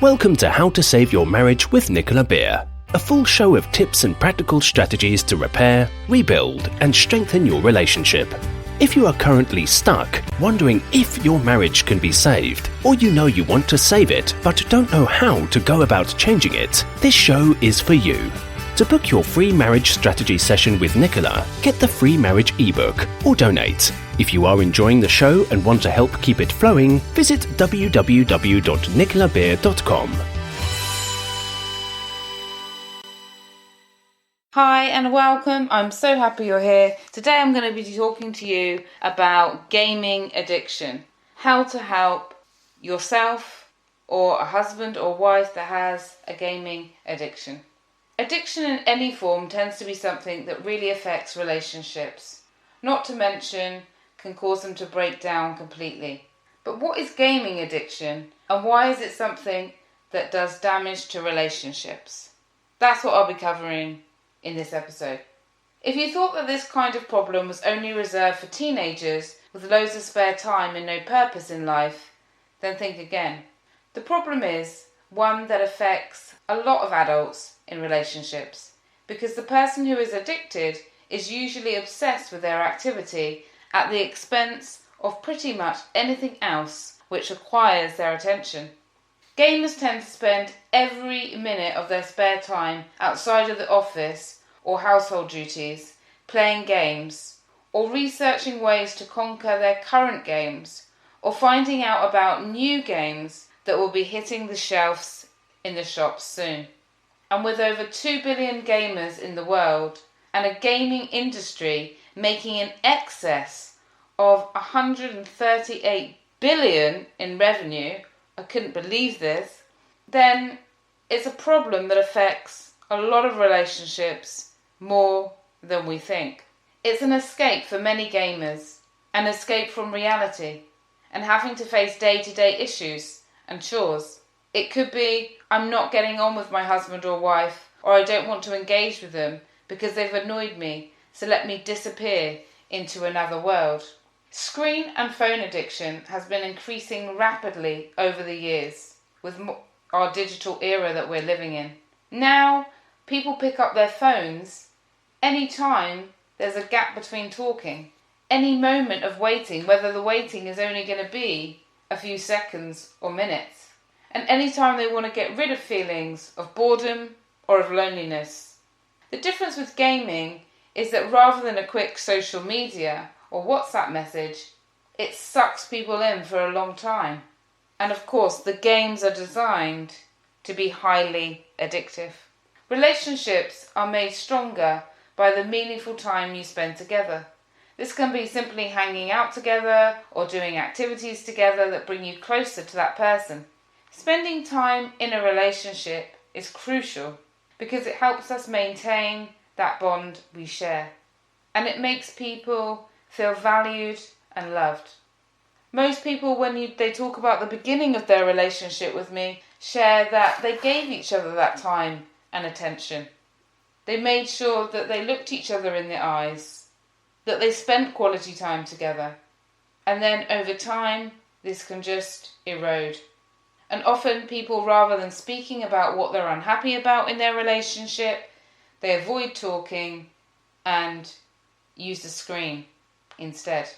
Welcome to How to Save Your Marriage with Nicola Beer, a full show of tips and practical strategies to repair, rebuild, and strengthen your relationship. If you are currently stuck, wondering if your marriage can be saved, or you want to save it but don't know how to go about changing it, this show is for you. To book your free marriage strategy session with Nicola, get the free marriage ebook or donate. If you are enjoying the show and want to help keep it flowing, visit www.nicolabeer.com. Hi and welcome. I'm so happy you're here. Today I'm going to be talking to you about gaming addiction. How to help yourself or a husband or wife that has a gaming addiction. Addiction in any form tends to be something that really affects relationships. Not to mention can cause them to break down completely. But what is gaming addiction and why is it something that does damage to relationships? That's what I'll be covering in this episode. If you thought that this kind of problem was only reserved for teenagers with loads of spare time and no purpose in life, then think again. The problem is one that affects a lot of adults in relationships, because the person who is addicted is usually obsessed with their activity at the expense of pretty much anything else which requires their attention. Gamers tend to spend every minute of their spare time outside of the office or household duties playing games, or researching ways to conquer their current games, or finding out about new games that will be hitting the shelves in the shops soon. And with over 2 billion gamers in the world and a gaming industry making in excess of 138 billion in revenue, I couldn't believe this, then it's a problem that affects a lot of relationships more than we think. It's an escape for many gamers, an escape from reality and having to face day-to-day issues and chores. It could be, I'm not getting on with my husband or wife, or I don't want to engage with them because they've annoyed me, so let me disappear into another world. Screen and phone addiction has been increasing rapidly over the years with our digital era that we're living in. Now, people pick up their phones any time there's a gap between talking, any moment of waiting, whether the waiting is only going to be a few seconds or minutes. And anytime they want to get rid of feelings of boredom or of loneliness. The difference with gaming is that rather than a quick social media or WhatsApp message, it sucks people in for a long time. And of course, the games are designed to be highly addictive. Relationships are made stronger by the meaningful time you spend together. This can be simply hanging out together or doing activities together that bring you closer to that person. Spending time in a relationship is crucial because it helps us maintain that bond we share, and it makes people feel valued and loved. Most people, when they talk about the beginning of their relationship with me, share that they gave each other that time and attention. They made sure that they looked each other in the eyes, that they spent quality time together, and then over time this can just erode. And often people, rather than speaking about what they're unhappy about in their relationship, they avoid talking and use the screen instead.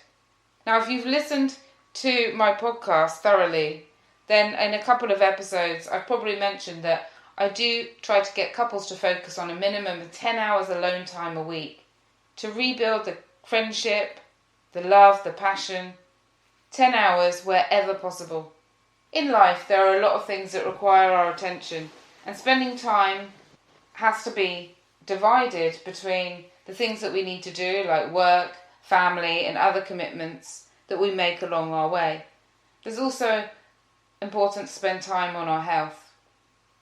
Now, if you've listened to my podcast thoroughly, then in a couple of episodes I've probably mentioned that I do try to get couples to focus on a minimum of 10 hours alone time a week to rebuild the friendship, the love, the passion. 10 hours wherever possible. In life, there are a lot of things that require our attention, and spending time has to be divided between the things that we need to do, like work, family, and other commitments that we make along our way. There's also important to spend time on our health.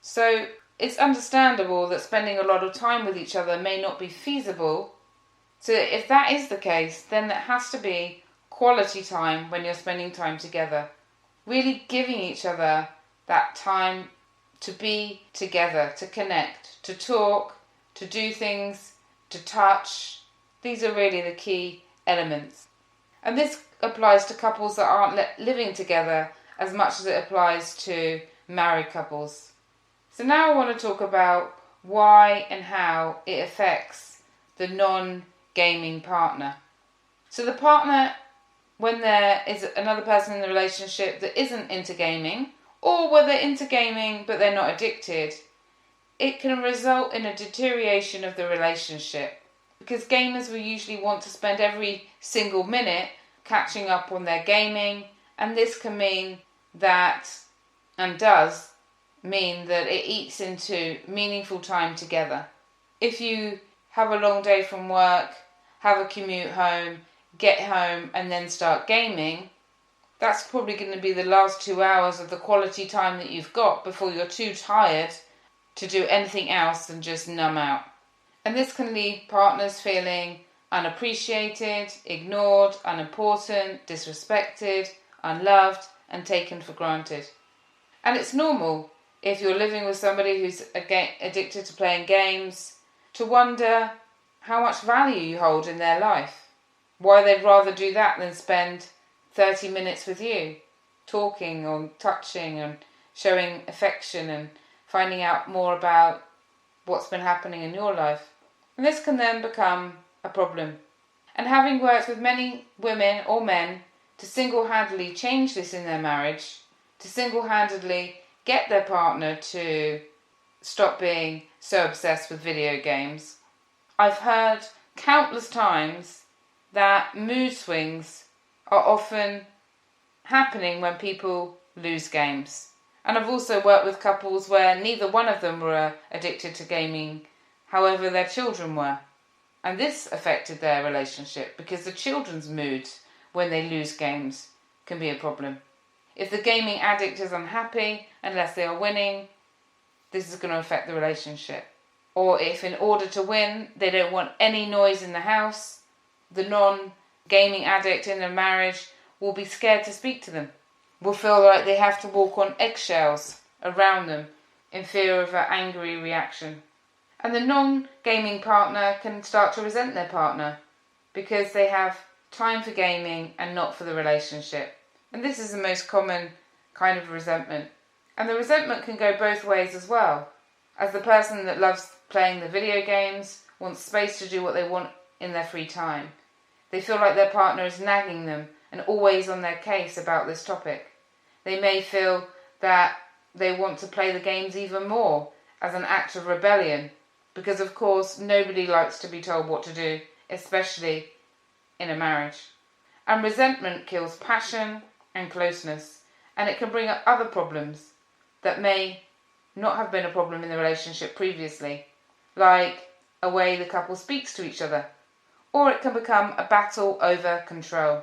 So it's understandable that spending a lot of time with each other may not be feasible. So if that is the case, then it has to be quality time when you're spending time together. Really giving each other that time to be together, to connect, to talk, to do things, to touch. These are really the key elements. And this applies to couples that aren't living together as much as it applies to married couples. So now I want to talk about why and how it affects the non-gaming partner. So the partner, when there is another person in the relationship that isn't into gaming, or where they're into gaming but they're not addicted, it can result in a deterioration of the relationship, because gamers will usually want to spend every single minute catching up on their gaming, and this can mean that, and does mean that, it eats into meaningful time together. If you have a long day from work, have a commute home, get home and then start gaming, that's probably going to be the last 2 hours of the quality time that you've got before you're too tired to do anything else than just numb out. And this can leave partners feeling unappreciated, ignored, unimportant, disrespected, unloved and taken for granted. And it's normal, if you're living with somebody who's addicted to playing games, to wonder how much value you hold in their life. Why they'd rather do that than spend 30 minutes with you, talking or touching and showing affection and finding out more about what's been happening in your life. And this can then become a problem. And having worked with many women or men to single-handedly change this in their marriage, to single-handedly get their partner to stop being so obsessed with video games, I've heard countless times that mood swings are often happening when people lose games. And I've also worked with couples where neither one of them were addicted to gaming, however their children were. And this affected their relationship, because the children's mood when they lose games can be a problem. If the gaming addict is unhappy unless they are winning, this is going to affect the relationship. Or if in order to win they don't want any noise in the house, the non-gaming addict in a marriage will be scared to speak to them, will feel like they have to walk on eggshells around them in fear of an angry reaction. And the non-gaming partner can start to resent their partner because they have time for gaming and not for the relationship. And this is the most common kind of resentment. And the resentment can go both ways as well. As the person that loves playing the video games wants space to do what they want in their free time, they feel like their partner is nagging them and always on their case about this topic. They may feel that they want to play the games even more as an act of rebellion, because of course nobody likes to be told what to do, especially in a marriage. And resentment kills passion and closeness, and it can bring up other problems that may not have been a problem in the relationship previously, like a way the couple speaks to each other, or it can become a battle over control.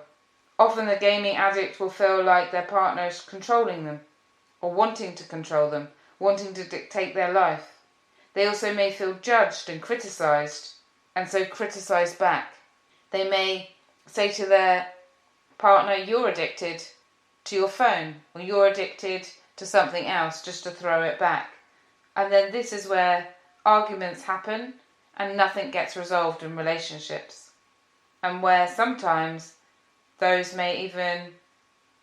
Often the gaming addict will feel like their partner is controlling them, or wanting to control them, wanting to dictate their life. They also may feel judged and criticised, and so criticise back. They may say to their partner, "You're addicted to your phone," or "You're addicted to something else," just to throw it back. And then this is where arguments happen and nothing gets resolved in relationships. And where sometimes those may even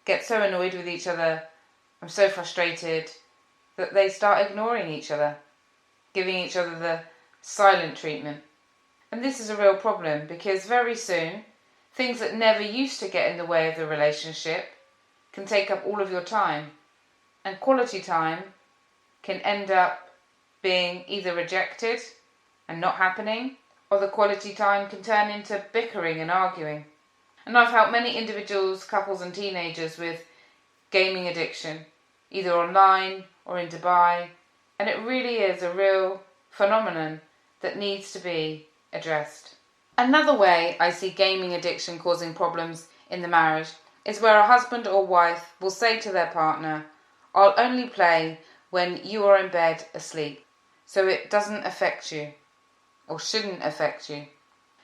get so annoyed with each other and so frustrated that they start ignoring each other, giving each other the silent treatment. And this is a real problem, because very soon things that never used to get in the way of the relationship can take up all of your time, and quality time can end up being either rejected and not happening, or the quality time can turn into bickering and arguing. And I've helped many individuals, couples and teenagers with gaming addiction, either online or in Dubai, and it really is a real phenomenon that needs to be addressed. Another way I see gaming addiction causing problems in the marriage is where a husband or wife will say to their partner, "I'll only play when you are in bed asleep, so it doesn't affect you, or shouldn't affect you."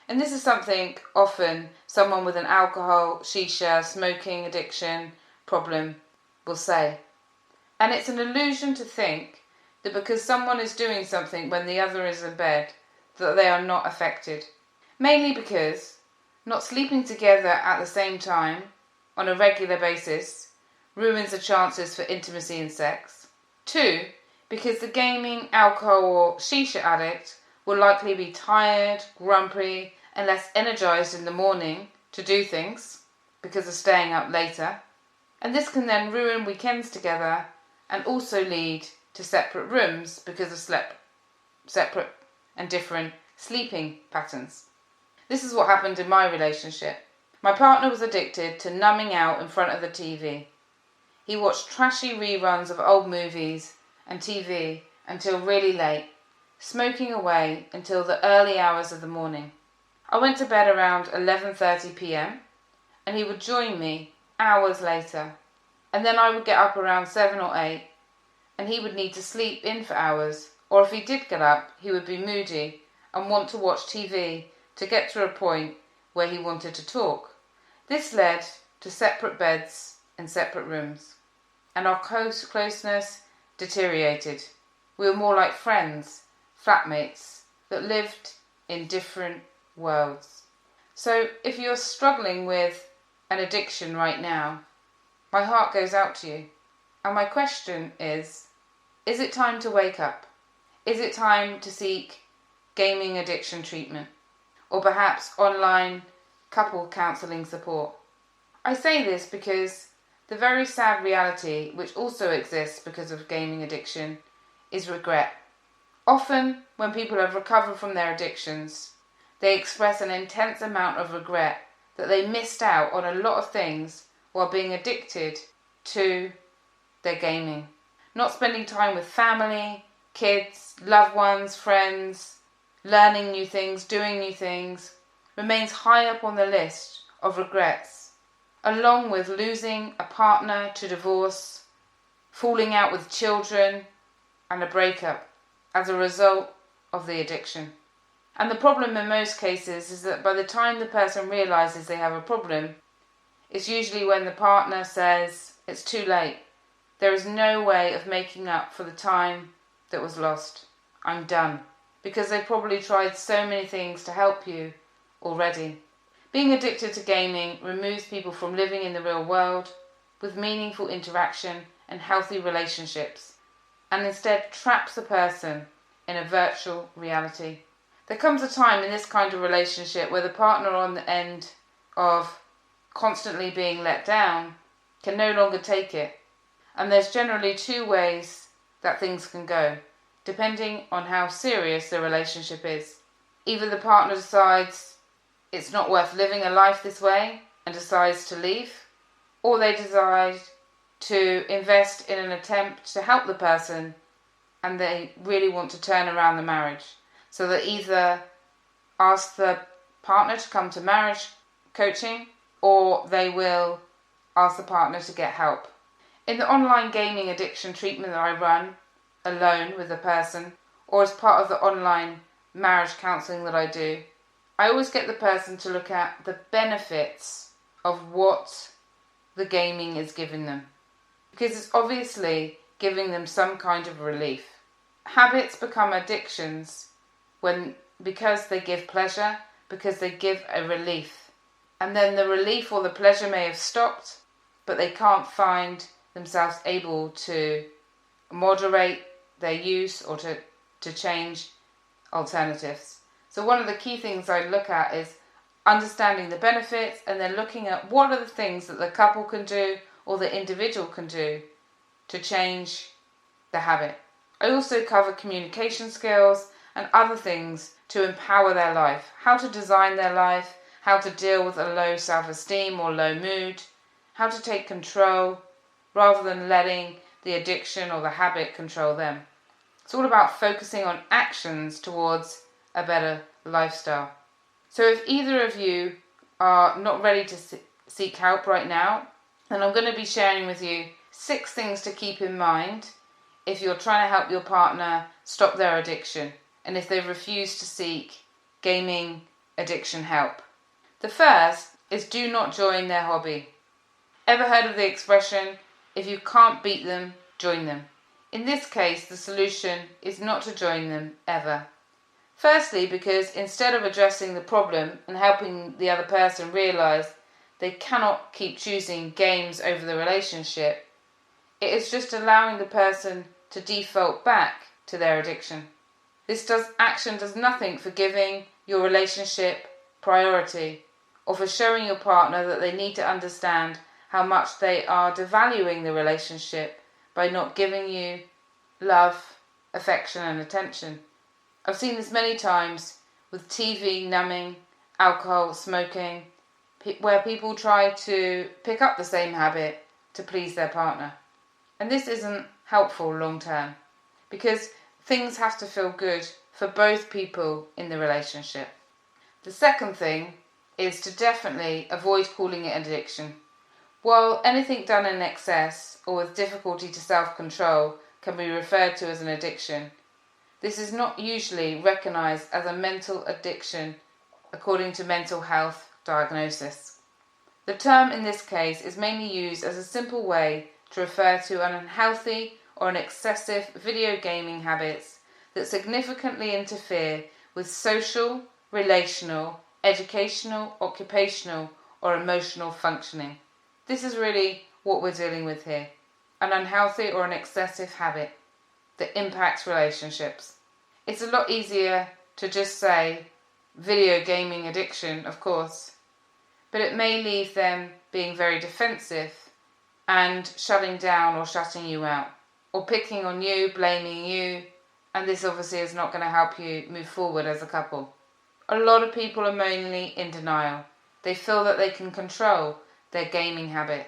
And this is something often someone with an alcohol, shisha, smoking addiction problem will say. And it's an illusion to think that because someone is doing something when the other is in bed, that they are not affected. Mainly because not sleeping together at the same time on a regular basis ruins the chances for intimacy and sex. 2, because the gaming, alcohol or shisha addict will likely be tired, grumpy and less energized in the morning to do things because of staying up later. And this can then ruin weekends together and also lead to separate rooms because of separate and different sleeping patterns. This is what happened in my relationship. My partner was addicted to numbing out in front of the TV. He watched trashy reruns of old movies and TV until really late, smoking away until the early hours of the morning. I went to bed around 11:30 p.m. and he would join me hours later. And then I would get up around 7 or 8 and he would need to sleep in for hours, or if he did get up, he would be moody and want to watch TV to get to a point where he wanted to talk. This led to separate beds and separate rooms, and our closeness deteriorated. We were more like friends, flatmates, that lived in different worlds. So if you're struggling with an addiction right now, my heart goes out to you. And my question is it time to wake up? Is it time to seek gaming addiction treatment? Or perhaps online couple counselling support? I say this because the very sad reality, which also exists because of gaming addiction, is regret. Often, when people have recovered from their addictions, they express an intense amount of regret that they missed out on a lot of things while being addicted to their gaming. Not spending time with family, kids, loved ones, friends, learning new things, doing new things, remains high up on the list of regrets, along with losing a partner to divorce, falling out with children, and a breakup as a result of the addiction. And the problem in most cases is that by the time the person realises they have a problem, it's usually when the partner says it's too late. There is no way of making up for the time that was lost. I'm done. Because they've probably tried so many things to help you already. Being addicted to gaming removes people from living in the real world with meaningful interaction and healthy relationships, and instead traps the person in a virtual reality. There comes a time in this kind of relationship where the partner on the end of constantly being let down can no longer take it. And there's generally 2 ways that things can go, depending on how serious the relationship is. Either the partner decides it's not worth living a life this way and decides to leave, or they decide to invest in an attempt to help the person and they really want to turn around the marriage. So they either ask the partner to come to marriage coaching, or they will ask the partner to get help. In the online gaming addiction treatment that I run, alone with the person, or as part of the online marriage counselling that I do, I always get the person to look at the benefits of what the gaming is giving them. Because it's obviously giving them some kind of relief. Habits become addictions because they give pleasure, because they give a relief. And then the relief or the pleasure may have stopped, but they can't find themselves able to moderate their use or to change alternatives. So one of the key things I look at is understanding the benefits and then looking at what are the things that the couple can do or the individual can do to change the habit. I also cover communication skills and other things to empower their life, how to design their life, how to deal with a low self-esteem or low mood, how to take control rather than letting the addiction or the habit control them. It's all about focusing on actions towards a better lifestyle. So if either of you are not ready to seek help right now, then I'm going to be sharing with you 6 things to keep in mind if you're trying to help your partner stop their addiction and if they've refused to seek gaming addiction help. The first is do not join their hobby. Ever heard of the expression, if you can't beat them, join them? In this case, the solution is not to join them ever. Firstly, because instead of addressing the problem and helping the other person realise they cannot keep choosing games over the relationship, it is just allowing the person to default back to their addiction. This action does nothing for giving your relationship priority or for showing your partner that they need to understand how much they are devaluing the relationship by not giving you love, affection and attention. I've seen this many times with TV numbing, alcohol, smoking, where people try to pick up the same habit to please their partner. And this isn't helpful long term, because things have to feel good for both people in the relationship. The second thing is to definitely avoid calling it addiction. While anything done in excess or with difficulty to self-control can be referred to as an addiction, this is not usually recognised as a mental addiction according to mental health diagnosis. The term in this case is mainly used as a simple way to refer to an unhealthy or an excessive video gaming habits that significantly interfere with social, relational, educational, occupational or emotional functioning. This is really what we're dealing with here. An unhealthy or an excessive habit that impacts relationships. It's a lot easier to just say video gaming addiction, of course, but it may leave them being very defensive and shutting down or shutting you out, or picking on you, blaming you, and this obviously is not going to help you move forward as a couple. A lot of people are mainly in denial. They feel that they can control their gaming habit.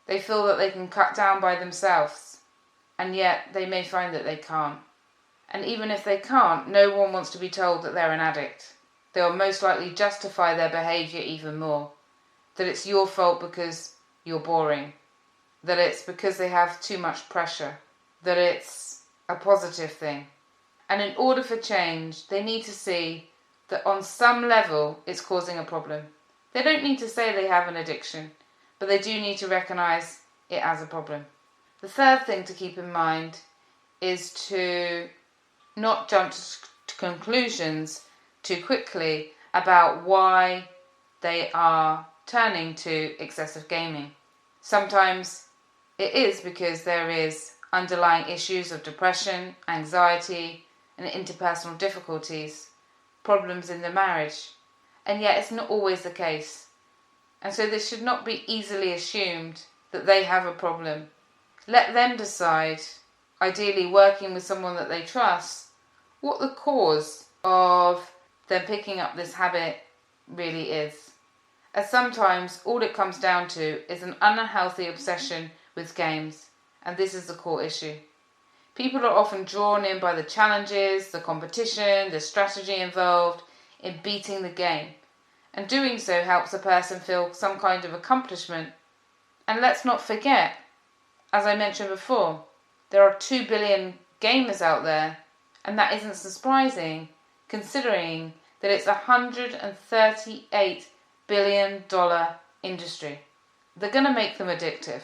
They feel that they can cut down by themselves, and yet they may find that they can't. And even if they can't, no one wants to be told that they're an addict. They will most likely justify their behaviour even more. That it's your fault because you're boring. That it's because they have too much pressure. That it's a positive thing. And in order for change, they need to see that on some level it's causing a problem. They don't need to say they have an addiction, but they do need to recognise it as a problem. The third thing to keep in mind is to not jump to conclusions too quickly about why they are turning to excessive gaming. Sometimes it is because there is underlying issues of depression, anxiety, and interpersonal difficulties, problems in the marriage, and yet it's not always the case. And so this should not be easily assumed that they have a problem. Let them decide, ideally working with someone that they trust, what the cause of them picking up this habit really is. As sometimes all it comes down to is an unhealthy obsession with games, and this is the core issue. People are often drawn in by the challenges, the competition, the strategy involved in beating the game, and doing so helps a person feel some kind of accomplishment. And let's not forget, as I mentioned before, there are 2 billion gamers out there, and that isn't surprising considering that it's a $138 billion industry. They're going to make them addictive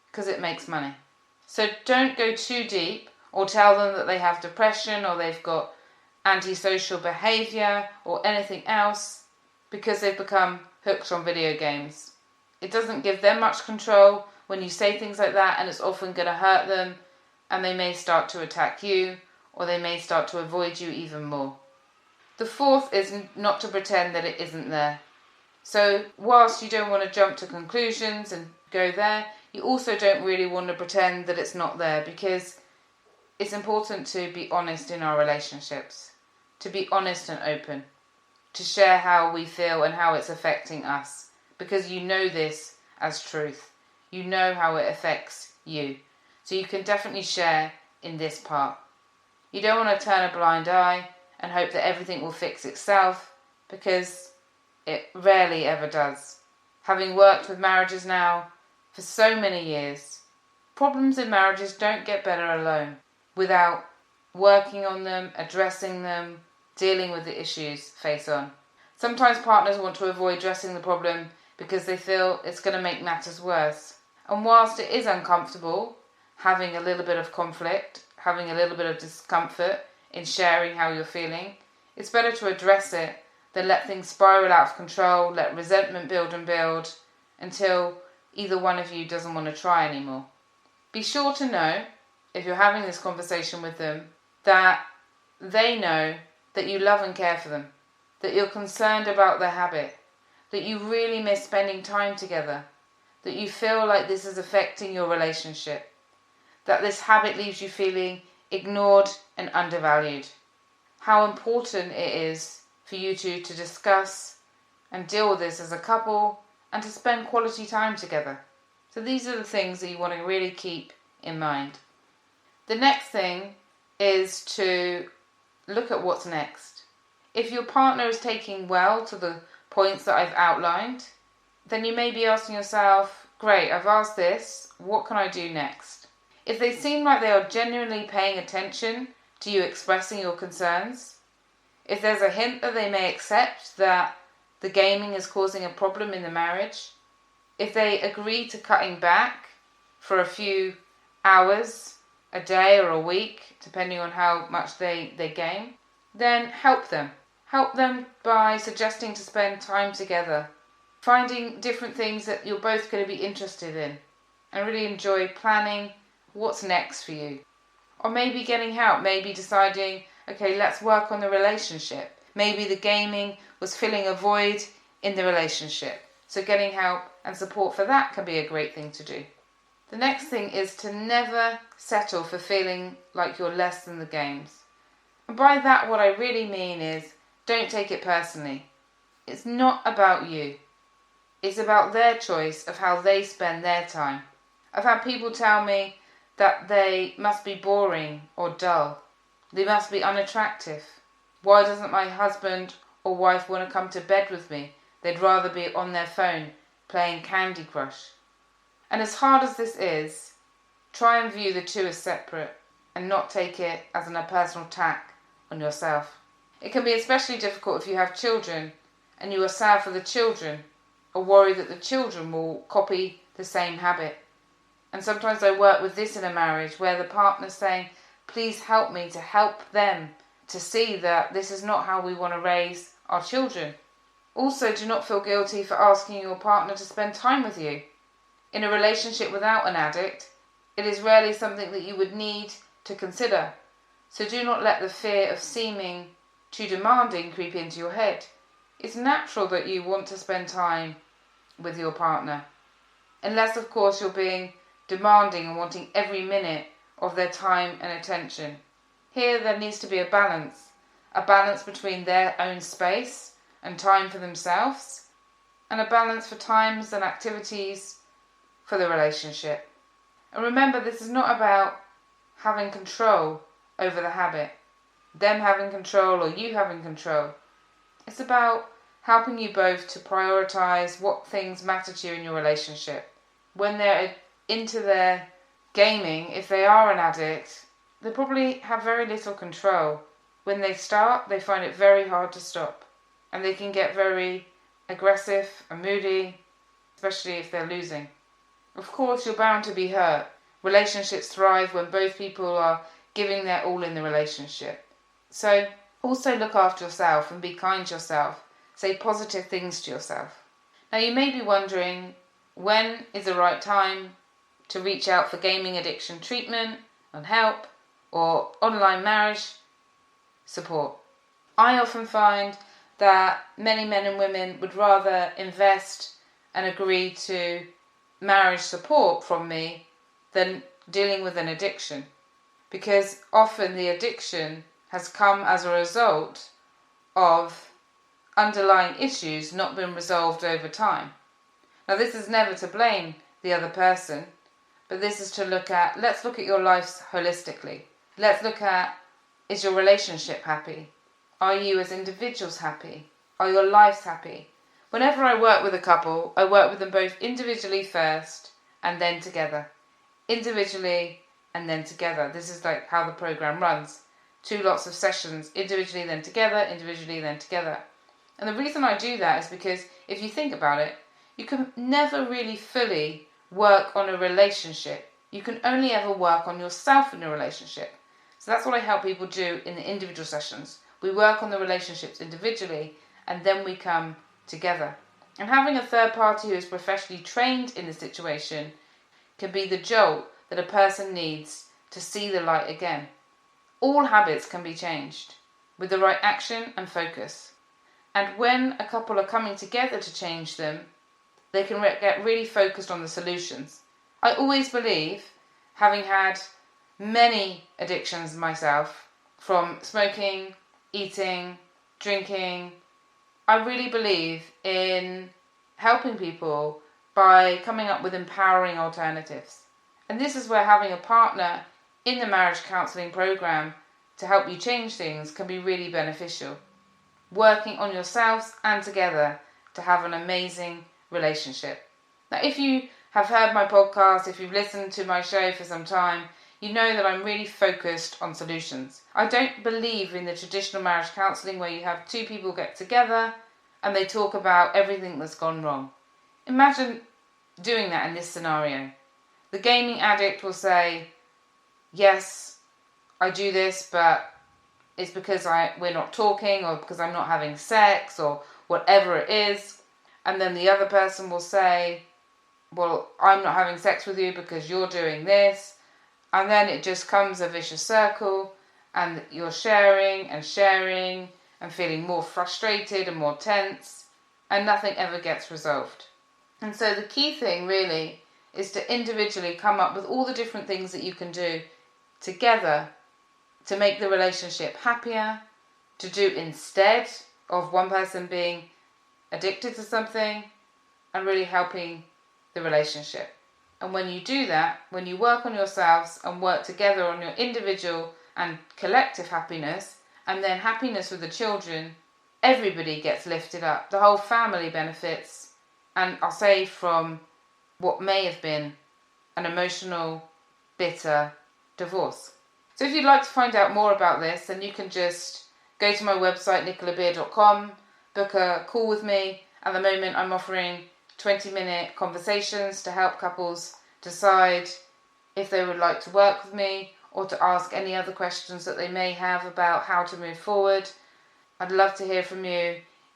because it makes money. So don't go too deep or tell them that they have depression or they've got antisocial behaviour or anything else because they've become hooked on video games. It doesn't give them much control when you say things like that, and it's often going to hurt them, and they may start to attack you or they may start to avoid you even more. The fourth is not to pretend that it isn't there. So whilst you don't want to jump to conclusions and go there, you also don't really want to pretend that it's not there, because it's important to be honest in our relationships, to be honest and open, to share how we feel and how it's affecting us, because you know this as truth. You know how it affects you. So you can definitely share in this part. You don't want to turn a blind eye and hope that everything will fix itself, because it rarely ever does. Having worked with marriages now for so many years, problems in marriages don't get better alone without working on them, addressing them, dealing with the issues face on. Sometimes partners want to avoid addressing the problem because they feel it's going to make matters worse. And whilst it is uncomfortable having a little bit of conflict, having a little bit of discomfort in sharing how you're feeling, it's better to address it than let things spiral out of control, let resentment build and build until either one of you doesn't want to try anymore. Be sure to know, if you're having this conversation with them, that they know that you love and care for them, that you're concerned about their habit, that you really miss spending time together, that you feel like this is affecting your relationship, that this habit leaves you feeling ignored and undervalued. How important it is for you two to discuss and deal with this as a couple and to spend quality time together. So these are the things that you want to really keep in mind. The next thing is to look at what's next. If your partner is taking well to the points that I've outlined, then you may be asking yourself, great, I've asked this, what can I do next? If they seem like they are genuinely paying attention to you expressing your concerns, if there's a hint that they may accept that the gaming is causing a problem in the marriage, if they agree to cutting back for a few hours, a day or a week, depending on how much they game, then help them. Help them by suggesting to spend time together, finding different things that you're both going to be interested in, and really enjoy planning what's next for you. Or maybe getting help, maybe deciding, okay, let's work on the relationship. Maybe the gaming was filling a void in the relationship. So getting help and support for that can be a great thing to do. The next thing is to never settle for feeling like you're less than the games. And by that, what I really mean is, don't take it personally. It's not about you. It's about their choice of how they spend their time. I've had people tell me that they must be boring or dull. They must be unattractive. Why doesn't my husband or wife want to come to bed with me? They'd rather be on their phone playing Candy Crush. And as hard as this is, try and view the two as separate and not take it as a personal attack on yourself. It can be especially difficult if you have children and you are sad for the children or worry that the children will copy the same habit. And sometimes I work with this in a marriage where the partner's saying, please help me to help them to see that this is not how we want to raise our children. Also, do not feel guilty for asking your partner to spend time with you. In a relationship without an addict, it is rarely something that you would need to consider. So do not let the fear of seeming too demanding creep into your head. It's natural that you want to spend time with your partner. Unless, of course, you're being demanding and wanting every minute of their time and attention. Here there needs to be a balance between their own space and time for themselves, and a balance for times and activities for the relationship. And remember, this is not about having control over the habit, them having control or you having control. It's about helping you both to prioritise what things matter to you in your relationship. When they're into their gaming, if they are an addict, they probably have very little control. When they start, they find it very hard to stop. And they can get very aggressive and moody, especially if they're losing. Of course, you're bound to be hurt. Relationships thrive when both people are giving their all in the relationship. So also look after yourself and be kind to yourself. Say positive things to yourself. Now you may be wondering, when is the right time to reach out for gaming addiction treatment and help or online marriage support? I often find that many men and women would rather invest and agree to marriage support from me than dealing with an addiction, because often the addiction has come as a result of underlying issues not being resolved over time. Now this is never to blame the other person, but this is to let's look at your lives holistically. Let's look at, is your relationship happy? Are you as individuals happy? Are your lives happy? Whenever I work with a couple, I work with them both individually first and then together. Individually and then together. This is like how the program runs. 2 lots of sessions, individually then together, individually then together. And the reason I do that is because if you think about it, you can never really fully work on a relationship. You can only ever work on yourself in a relationship. So that's what I help people do in the individual sessions. We work on the relationships individually and then we come together. And having a third party who is professionally trained in the situation can be the jolt that a person needs to see the light again. All habits can be changed with the right action and focus. And when a couple are coming together to change them, they can get really focused on the solutions. I always believe, having had many addictions myself, from smoking, eating, drinking, I really believe in helping people by coming up with empowering alternatives. And this is where having a partner in the marriage counselling program to help you change things can be really beneficial. Working on yourselves and together to have an amazing relationship. Now, if you have heard my podcast, if you've listened to my show for some time, you know that I'm really focused on solutions. I don't believe in the traditional marriage counselling where you have two people get together and they talk about everything that's gone wrong. Imagine doing that in this scenario. The gaming addict will say, yes, I do this, but it's because we're not talking, or because I'm not having sex, or whatever it is. And then the other person will say, well, I'm not having sex with you because you're doing this. And then it just comes a vicious circle, and you're sharing and feeling more frustrated and more tense, and nothing ever gets resolved. And so the key thing really is to individually come up with all the different things that you can do together to make the relationship happier, to do instead of one person being addicted to something, and really helping the relationship. And when you do that, when you work on yourselves and work together on your individual and collective happiness, and then happiness with the children, everybody gets lifted up. The whole family benefits, and I'll say from what may have been an emotional, bitter divorce. So if you'd like to find out more about this, then you can just go to my website, nicolabeer.com, book a call with me. At the moment, I'm offering 20-minute conversations to help couples decide if they would like to work with me or to ask any other questions that they may have about how to move forward. I'd love to hear from you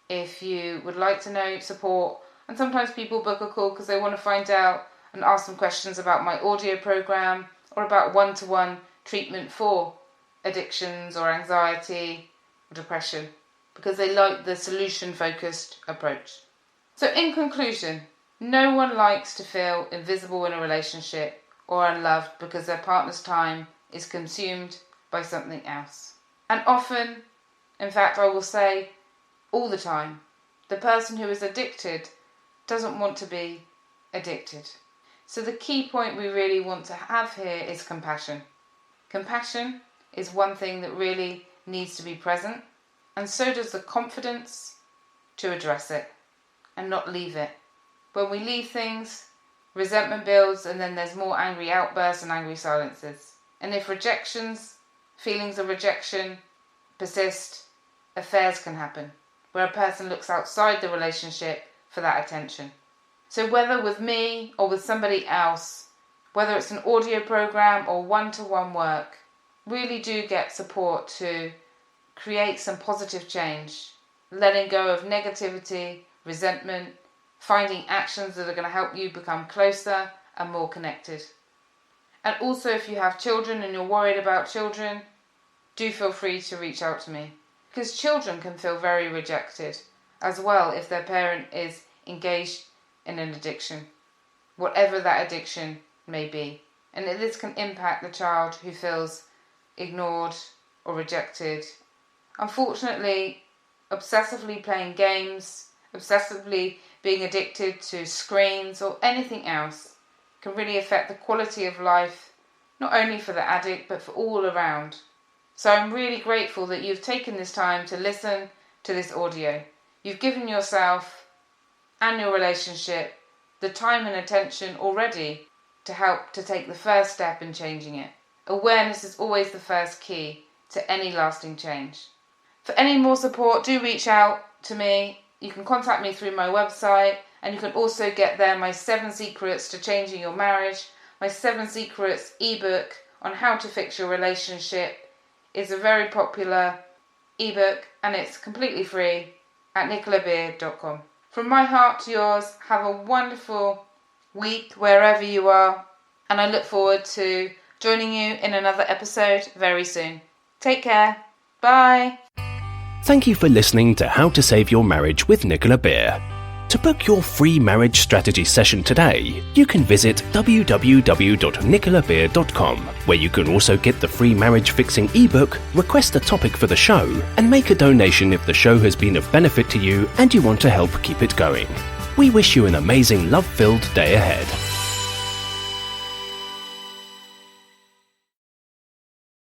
if you would like to know support. And sometimes people book a call because they want to find out and ask some questions about my audio program or about one-to-one treatment for addictions or anxiety or depression, because they like the solution-focused approach. So in conclusion, no one likes to feel invisible in a relationship or unloved because their partner's time is consumed by something else. And often, in fact I will say all the time, the person who is addicted doesn't want to be addicted. So the key point we really want to have here is compassion. Compassion is one thing that really needs to be present, and so does the confidence to address it and not leave it. When we leave things, resentment builds, and then there's more angry outbursts and angry silences. And if feelings of rejection persist, affairs can happen, where a person looks outside the relationship for that attention. So whether with me or with somebody else, whether it's an audio program or one-to-one work, really do get support to create some positive change, letting go of negativity, resentment, finding actions that are going to help you become closer and more connected. And also, if you have children and you're worried about children, do feel free to reach out to me, because children can feel very rejected as well if their parent is engaged in an addiction, whatever that addiction may be. And this can impact the child who feels ignored or rejected. Unfortunately, obsessively playing games, obsessively being addicted to screens or anything else can really affect the quality of life, not only for the addict but for all around. So I'm really grateful that you've taken this time to listen to this audio. You've given yourself and your relationship the time and attention already to help to take the first step in changing it. Awareness is always the first key to any lasting change. For any more support, do reach out to me. You can contact me through my website, and you can also get there my 7 Secrets to Changing Your Marriage. My 7 Secrets ebook on how to fix your relationship is a very popular ebook, and it's completely free at nicolabeer.com. From my heart to yours, have a wonderful week wherever you are, and I look forward to joining you in another episode very soon. Take care. Bye. Thank you for listening to How to Save Your Marriage with Nicola Beer. To book your free marriage strategy session today, you can visit www.nicolabeer.com, where you can also get the free marriage fixing ebook, request a topic for the show, and make a donation if the show has been of benefit to you and you want to help keep it going. We wish you an amazing love-filled day ahead.